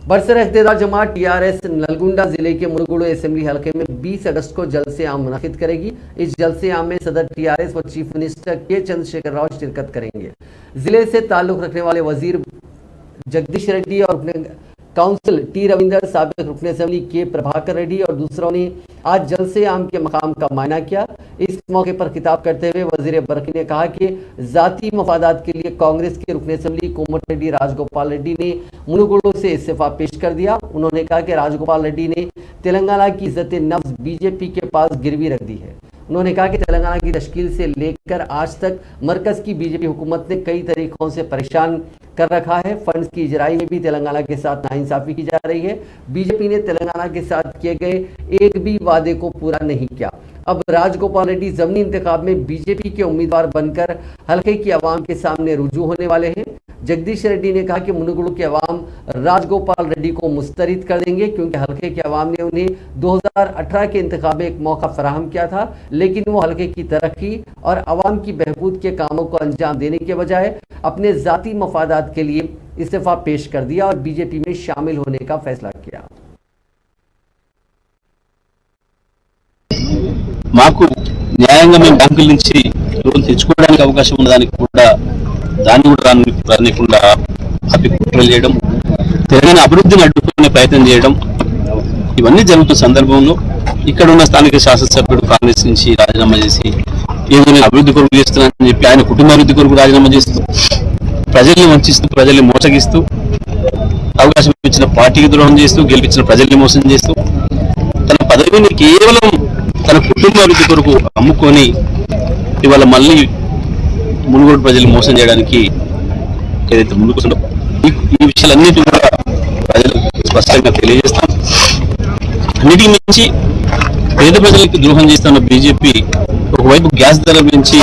बरसर इख्तियार जमात टीआरएस नलगुंडा जिले के मुरगुडो असेंबली हलके में 20 अगस्त को जलसे आम मुनक़िद करेगी। इस जलसे आम में सदर टीआरएस व चीफ मिनिस्टर के चंद्रशेखर राव शिरकत करेंगे। जिले से ताल्लुक रखने वाले वजीर जगदीश रेड्डी और काउंसिल टी रविंदर, साबिक रुकन असेंबली के प्रभाकर रेड्डी और दूसरों ने आज जलसे आम के मकाम का मायना किया। इस मौके पर खिताब करते हुए वजीर बरकी ने कहा कि जाती मफादात के लिए कांग्रेस के रुकन असेंबली कोमट रेड्डी राजगोपाल रेड्डी ने मुनुगुडो से इस्तीफा पेश कर दिया। उन्होंने कहा कि राजगोपाल रेड्डी ने तेलंगाना की इज्जत नफ्स बीजेपी के पास गिरवी रख दी है। उन्होंने कहा कि तेलंगाना की तश्कील से लेकर आज तक मरकज की बीजेपी हुकूमत ने कई तरीकों से परेशान कर रखा है। फंड्स की इजराई में भी तेलंगाना के साथ नाइंसाफी की जा रही है। बीजेपी ने तेलंगाना के साथ किए गए एक भी वादे को पूरा नहीं किया। अब राजगोपाल रेड्डी ज़मीनी इंतखाब में बीजेपी के उम्मीदवार बनकर हल्के की आवाम के सामने रुजू होने वाले हैं। जगदीश रेड्डी ने कहा कि मुनुगुडो की आवाम राजगोपाल रेड्डी को मुस्तरद कर देंगे, क्योंकि हल्के की आवाम ने उन्हें 2018 के इंतखाब में एक मौका फराहम किया था, लेकिन वो हल्के की तरक्की और आवाम की बहबूद के कामों को अंजाम देने के बजाय अपने ज़ाती मफादात के लिए इस्तीफा पेश कर दिया और बीजेपी में शामिल होने का फैसला किया। మాకు న్యాయంగా మేము బ్యాంకుల నుంచి లోన్ తెచ్చుకోవడానికి అవకాశం ఉన్నదానికి కూడా దాన్ని కూడా రానికుండా అవి కుట్రలు చేయడం, తెలంగాణ అభివృద్ధిని అడ్డుకునే ప్రయత్నం చేయడం, ఇవన్నీ జరుగుతున్న సందర్భంలో ఇక్కడ ఉన్న స్థానిక శాసనసభ్యుడు కాంగ్రెస్ నుంచి రాజీనామా చేసి ఏదో నేను అభివృద్ధి కొరకు చేస్తున్నానని చెప్పి ఆయన కుటుంబాభివృద్ధి కొరకు రాజీనామా చేస్తూ ప్రజల్ని వంచిస్తూ ప్రజల్ని మోసగిస్తూ అవకాశం ఇచ్చిన పార్టీకి ద్రోహం చేస్తూ గెలిపించిన ప్రజల్ని మోసం చేస్తూ తన పదవిని కేవలం తన కుటుంబాభివృద్ధి కొరకు అమ్ముకొని ఇవాళ మళ్ళీ మునుగోడు ప్రజలు మోసం చేయడానికి ఏదైతే ముందుకు ఈ విషయాలన్నిటి కూడా ప్రజలు స్పష్టంగా తెలియజేస్తాం। అన్నిటికి మించి పేద ప్రజలకు ద్రోహం చేస్తున్న బీజేపీ ఒకవైపు గ్యాస్ ధర పెంచి